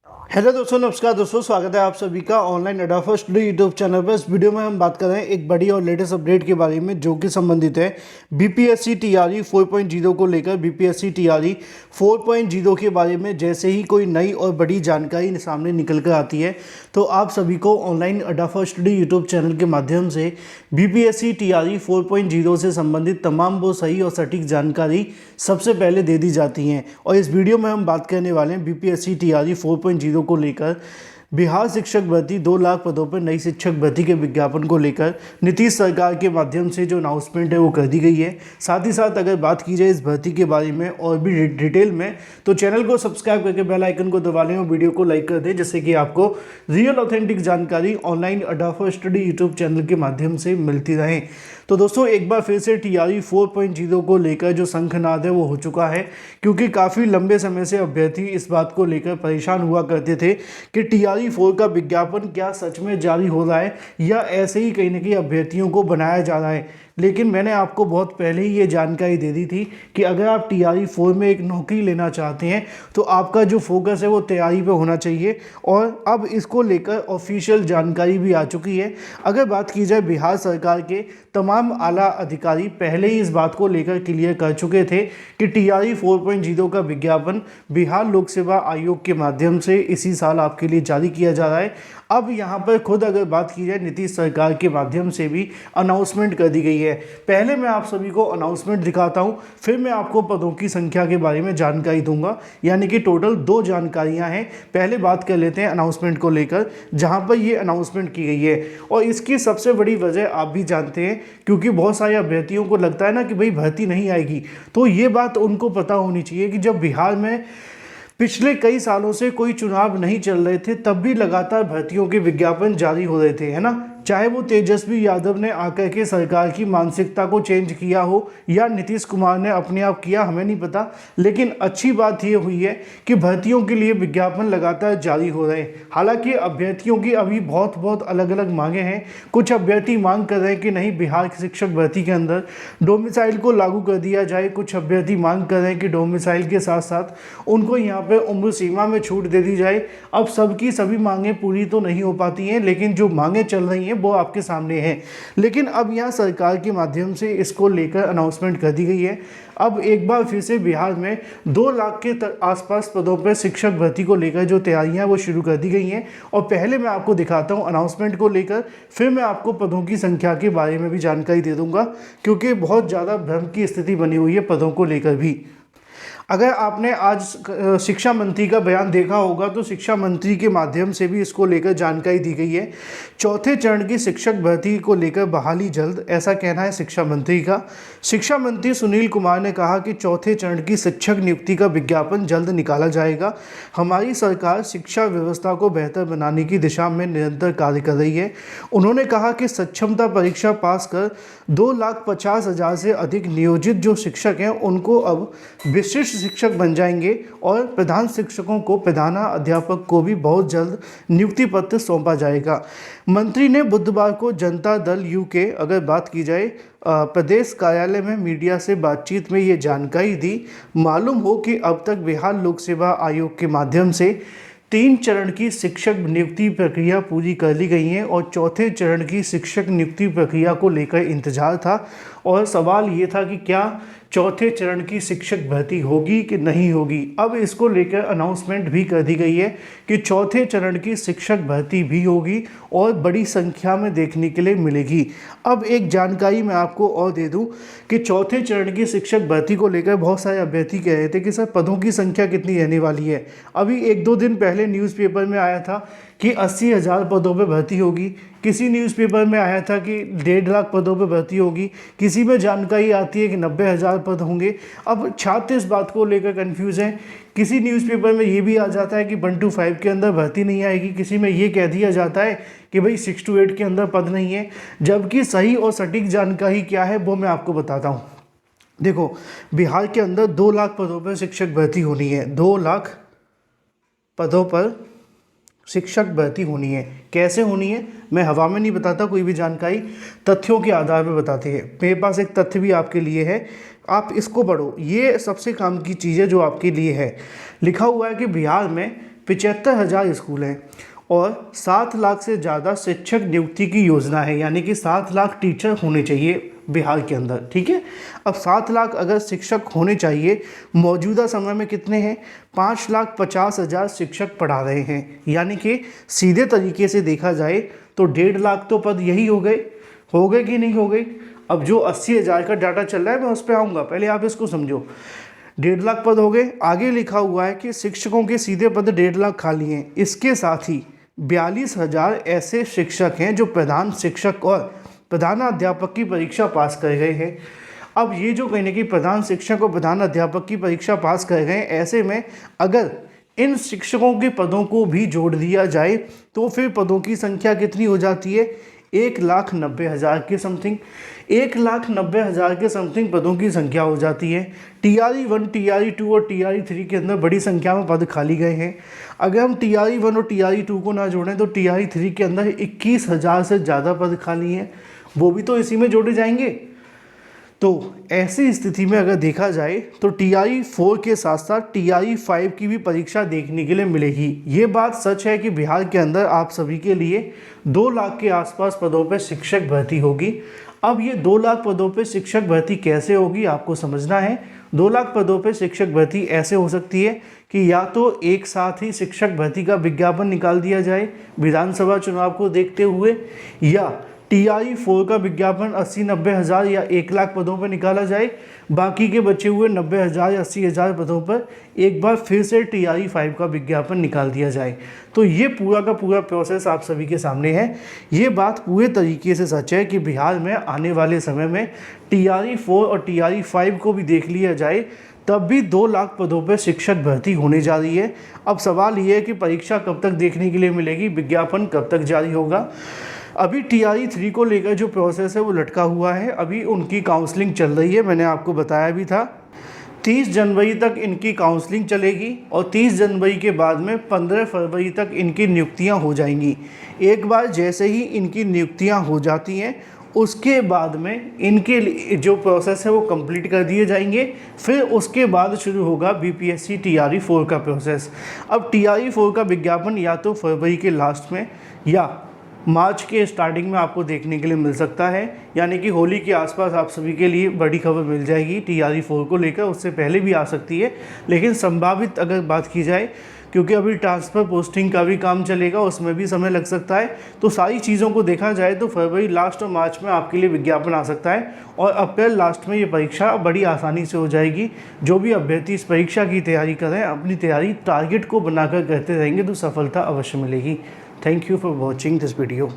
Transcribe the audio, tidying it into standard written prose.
Hello दोस्तों, नमस्कार दोस्तों, स्वागत है आप सभी का ऑनलाइन अड्डा फर्स्ट स्टडी यूट्यूब चैनल पर। इस वीडियो में हम बात कर रहे हैं एक बड़ी और लेटेस्ट अपडेट के बारे में जो कि संबंधित है बीपीएससी टीआरई 4.0 को लेकर। बीपीएससी टीआरई 4.0 के बारे में जैसे ही कोई नई और बड़ी जानकारी सामने निकल कर आती है तो आप सभी को ऑनलाइन अड्डा फर्स्ट स्टडी यूट्यूब चैनल के माध्यम से बीपीएससी टीआरई 4.0 से संबंधित तमाम वो सही और सटीक जानकारी सबसे पहले दे दी जाती हैं। और इस वीडियो में हम बात करने वाले हैं बीपीएससी टीआरई 4.0 को लेकर। बिहार शिक्षक भर्ती 2 लाख पदों पर नई शिक्षक भर्ती के विज्ञापन को लेकर नीतीश सरकार के माध्यम से जो अनाउंसमेंट है वो कर दी गई है। साथ ही साथ अगर बात की जाए इस भर्ती के बारे में और भी डिटेल में तो चैनल को सब्सक्राइब करके बेल आइकन को दबा लें और वीडियो को लाइक कर दें, जिससे कि आपको रियल ऑथेंटिक जानकारी ऑनलाइन अड्डा फर्स्ट स्टडी यूट्यूब चैनल के माध्यम से मिलती रहे। तो दोस्तों, एक बार फिर से टीआरई 4.0 को लेकर जो शंखनाद है वो हो चुका है, क्योंकि काफ़ी लंबे समय से अभ्यर्थी इस बात को लेकर परेशान हुआ करते थे कि टीआरई 4 का विज्ञापन क्या सच में जारी हो रहा है या ऐसे ही कहीं ना कहीं अभ्यर्थियों को बनाया जा रहा है। लेकिन मैंने आपको बहुत पहले ही ये जानकारी दे दी थी कि अगर आप टीआरई 4 में एक नौकरी लेना चाहते हैं तो आपका जो फोकस है वो तैयारी पे होना चाहिए। और अब इसको लेकर ऑफिशियल जानकारी भी आ चुकी है। अगर बात की जाए, बिहार सरकार के तमाम आला अधिकारी पहले ही इस बात को लेकर क्लियर कर चुके थे कि टीआरई 4.0 का विज्ञापन बिहार लोक सेवा आयोग के माध्यम से इसी साल आपके लिए जारी किया जा रहा है। अब यहाँ पर खुद अगर बात की जाए, नीतीश सरकार के माध्यम से भी अनाउंसमेंट कर दी गई है। पहले मैं आप सभी को अनाउंसमेंट दिखाता हूँ, फिर मैं आपको पदों की संख्या के बारे में जानकारी दूंगा। यानी कि टोटल 2 जानकारियाँ हैं। पहले बात कर लेते हैं अनाउंसमेंट को लेकर, जहाँ पर ये अनाउंसमेंट की गई है। और इसकी सबसे बड़ी वजह आप भी जानते हैं, क्योंकि बहुत सारे अभ्यर्थियों को लगता है ना कि भाई भर्ती नहीं आएगी। तो ये बात उनको पता होनी चाहिए कि जब बिहार में पिछले कई सालों से कोई चुनाव नहीं चल रहे थे तब भी लगातार भर्तियों के विज्ञापन जारी हो रहे थे, है ना। चाहे वो तेजस्वी यादव ने आकर के सरकार की मानसिकता को चेंज किया हो या नीतीश कुमार ने अपने आप किया, हमें नहीं पता। लेकिन अच्छी बात ये हुई है कि भर्तियों के लिए विज्ञापन लगातार जारी हो रहे हैं। हालांकि अभ्यर्थियों की अभी बहुत अलग अलग मांगे हैं। कुछ अभ्यर्थी मांग कर रहे हैं कि नहीं, बिहार की शिक्षक भर्ती के अंदर डोमिसाइल को लागू कर दिया जाए। कुछ अभ्यर्थी मांग कर रहे हैं कि डोमिसाइल के साथ साथ उनको यहाँ पर उम्र सीमा में छूट दे दी जाए। अब सबकी सभी मांगें पूरी तो नहीं हो पाती हैं, लेकिन जो मांगें चल रही हैं वो आपके सामने है। लेकिन अब यहाँ सरकार के माध्यम से इसको लेकर अनाउंसमेंट कर दी गई है। अब एक बार फिर से बिहार में 2 लाख के आसपास पदों पर शिक्षक भर्ती को लेकर जो तैयारियां वो शुरू कर दी गई हैं। और पहले मैं आपको दिखाता हूं अनाउंसमेंट को लेकर, फिर मैं आपको पदों की संख्या के बारे में भी जानकारी दे दूंगा, क्योंकि बहुत ज़्यादा भ्रम की स्थिति बनी हुई है पदों को लेकर भी। अगर आपने आज शिक्षा मंत्री का बयान देखा होगा तो शिक्षा मंत्री के माध्यम से भी इसको लेकर जानकारी दी गई है। चौथे चरण की शिक्षक भर्ती को लेकर बहाली जल्द, ऐसा कहना है शिक्षा मंत्री का। शिक्षा मंत्री सुनील कुमार ने कहा कि चौथे चरण की शिक्षक नियुक्ति का विज्ञापन जल्द निकाला जाएगा। हमारी सरकार शिक्षा व्यवस्था को बेहतर बनाने की दिशा में निरंतर कार्य कर रही है। उन्होंने कहा कि सक्षमता परीक्षा पास कर 2,50,000 से अधिक नियोजित जो शिक्षक हैं उनको अब विशिष्ट शिक्षक बन जाएंगे और प्रधान शिक्षकों को प्रधाना अध्यापक को भी बहुत जल्द नियुक्ति पत्र सौंपा जाएगा। मंत्री ने बुधवार को जनता दल यू के अगर बात की जाए प्रदेश कार्यालय में मीडिया से बातचीत में ये जानकारी दी। मालूम हो कि अब तक बिहार लोक सेवा आयोग के माध्यम से 3 चरण की शिक्षक नियुक्ति प्रक्रिया पूरी कर ली गई है और चौथे चरण की शिक्षक नियुक्ति प्रक्रिया को लेकर इंतजार था। और सवाल ये था कि क्या चौथे चरण की शिक्षक भर्ती होगी कि नहीं होगी। अब इसको लेकर अनाउंसमेंट भी कर दी गई है कि चौथे चरण की शिक्षक भर्ती भी होगी और बड़ी संख्या में देखने के लिए मिलेगी। अब एक जानकारी मैं आपको और दे दूं कि चौथे चरण की शिक्षक भर्ती को लेकर बहुत सारे अभ्यर्थी कह रहे थे कि सर पदों की संख्या कितनी रहने वाली है। अभी 1-2 दिन पहले न्यूज़पेपर में आया था कि 80,000 पदों पर भर्ती होगी। किसी न्यूज़पेपर में आया था कि 1.5 लाख पदों पर भर्ती होगी। किसी में जानकारी आती है कि 90,000 पद होंगे। अब छात्र इस बात को लेकर कंफ्यूज हैं। किसी न्यूज़पेपर में ये भी आ जाता है कि 1 to 5 के अंदर भर्ती नहीं आएगी। किसी में ये कह दिया जाता है कि भाई 6 to 8 के अंदर पद नहीं है। जबकि सही और सटीक जानकारी क्या है वो मैं आपको बताता हूँ। देखो, बिहार के अंदर 2 लाख पदों पर शिक्षक भर्ती होनी है। 2 लाख पदों पर शिक्षक भर्ती होनी है। कैसे होनी है मैं हवा में नहीं बताता, कोई भी जानकारी तथ्यों के आधार पर बताते हैं। मेरे पास एक तथ्य भी आपके लिए है, आप इसको पढ़ो। ये सबसे काम की चीज़ है जो आपके लिए है। लिखा हुआ है कि बिहार में 75,000 स्कूल हैं और 7 लाख से ज़्यादा शिक्षक नियुक्ति की योजना है, यानी कि 7 लाख टीचर होने चाहिए बिहार के अंदर। ठीक है, अब 7 लाख अगर शिक्षक होने चाहिए, मौजूदा समय में कितने हैं? 5,50,000 शिक्षक पढ़ा रहे हैं, यानी कि सीधे तरीके से देखा जाए तो 1.5 लाख तो पद यही हो गए कि नहीं हो गए? अब जो 80,000 का डाटा चल रहा है मैं उस पर आऊँगा, पहले आप इसको समझो। 1.5 लाख पद हो गए। आगे लिखा हुआ है कि शिक्षकों के सीधे पद 1.5 लाख खाली हैं। इसके साथ ही 42,000 ऐसे शिक्षक हैं जो प्रधान शिक्षक और प्रधानाध्यापक की परीक्षा पास कर गए हैं। अब ये जो कहने की प्रधान शिक्षक और प्रधान अध्यापक की परीक्षा पास कर गए, ऐसे में अगर इन शिक्षकों के पदों को भी जोड़ दिया जाए तो फिर पदों की संख्या कितनी हो जाती है? 1,90,000 के समथिंग, 1,90,000 के समथिंग पदों की संख्या हो जाती है। TRE1, TRE2 और TRE3 के अंदर बड़ी संख्या में पद खाली गए हैं। अगर हम TRE1 और TRE2 को ना जोड़ें तो TRE3 के अंदर 21,000 से ज़्यादा पद खाली हैं, वो भी तो इसी में जोड़े जाएंगे। तो ऐसी स्थिति में अगर देखा जाए तो TRE4 के साथ साथ TRE5 की भी परीक्षा देखने के लिए मिलेगी। ये बात सच है कि बिहार के अंदर आप सभी के लिए 2 लाख के आसपास पदों पर शिक्षक भर्ती होगी। अब ये 2 लाख पदों पर शिक्षक भर्ती कैसे होगी आपको समझना है। 2 लाख पदों पर शिक्षक भर्ती ऐसे हो सकती है कि या तो एक साथ ही शिक्षक भर्ती का विज्ञापन निकाल दिया जाए विधानसभा चुनाव को देखते हुए, या TRE4 का विज्ञापन 80-90,000 या 1 लाख पदों पर निकाला जाए, बाकी के बचे हुए 90,000 या 80,000 पदों पर एक बार फिर से TRE5 का विज्ञापन निकाल दिया जाए। तो ये पूरा का पूरा प्रोसेस आप सभी के सामने है। ये बात पूरे तरीके से सच है कि बिहार में आने वाले समय में TRE4 और TRE5 को भी देख लिया जाए तब भी 2 लाख पदों पर शिक्षक भर्ती होने जा रही है। अब सवाल ये है कि परीक्षा कब तक देखने के लिए मिलेगी, विज्ञापन कब तक जारी होगा। अभी TRE3 को लेकर जो प्रोसेस है वो लटका हुआ है, अभी उनकी काउंसलिंग चल रही है, मैंने आपको बताया भी था। 30 जनवरी तक इनकी काउंसलिंग चलेगी और 30 जनवरी के बाद में 15 फरवरी तक इनकी नियुक्तियां हो जाएंगी। एक बार जैसे ही इनकी नियुक्तियां हो जाती हैं उसके बाद में इनके जो प्रोसेस है वो कंप्लीट कर दिए जाएंगे। फिर उसके बाद शुरू होगा BPSC TRE4 का प्रोसेस। अब TRE4 का विज्ञापन या तो फरवरी के लास्ट में या मार्च के स्टार्टिंग में आपको देखने के लिए मिल सकता है, यानी कि होली के आसपास आप सभी के लिए बड़ी खबर मिल जाएगी TRE4 को लेकर। उससे पहले भी आ सकती है, लेकिन संभावित अगर बात की जाए, क्योंकि अभी ट्रांसफ़र पोस्टिंग का भी काम चलेगा, उसमें भी समय लग सकता है। तो सारी चीज़ों को देखा जाए तो फरवरी लास्ट और मार्च में आपके लिए विज्ञापन आ सकता है और अप्रैल लास्ट में ये परीक्षा बड़ी आसानी से हो जाएगी। जो भी अभ्यर्थी इस परीक्षा की तैयारी करें, अपनी तैयारी टारगेट को बनाकर करते रहेंगे तो सफलता अवश्य मिलेगी। Thank you for watching this video.